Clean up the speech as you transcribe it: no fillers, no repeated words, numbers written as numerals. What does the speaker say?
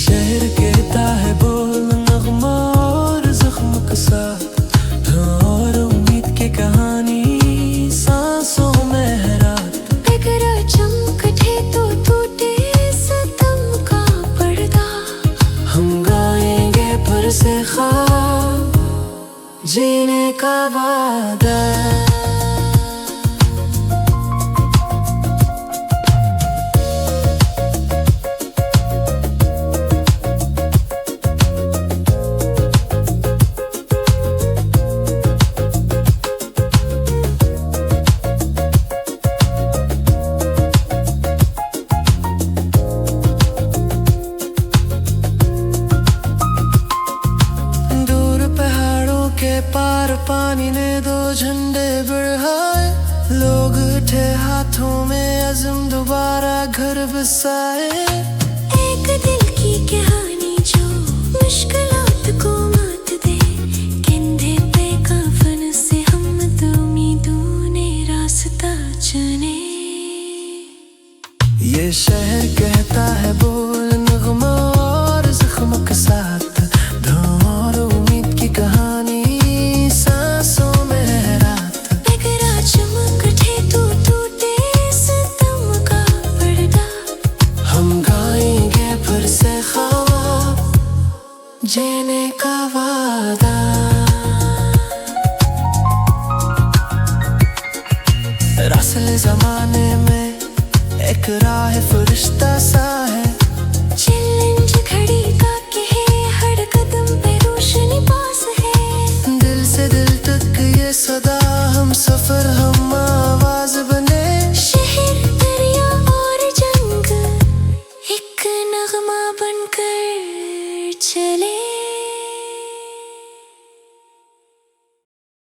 शहर कहता है बोल नगमा और जख्म के साथ और उम्मीद की कहानी सांसों में है रात। बिगड़ा चमकटे तो टूटे सितम का पर्दा, हम गाएंगे फिर से ख्वाब जीने का वादा। पार पानी ने दो झंडे बढ़ाए, लोग उठे हाथों में अज़्म दोबारा घर बसाए। एक दिल की कहानी जो मुश्किलात को मात दे, कंधे पे कफन से हम उम्मीदों ने रास्ता चुने। ये शहर कहता है बोल नगमा और जख्म के साथ और उम्मीद की कहानी सांसों में है रात। बिगड़ा चमकटे तो टूटे सितम का पर्दा, हम गाएंगे फिर से ख्वाब जीने का वादा। रसल ज़माने में एक राह फरिश्ता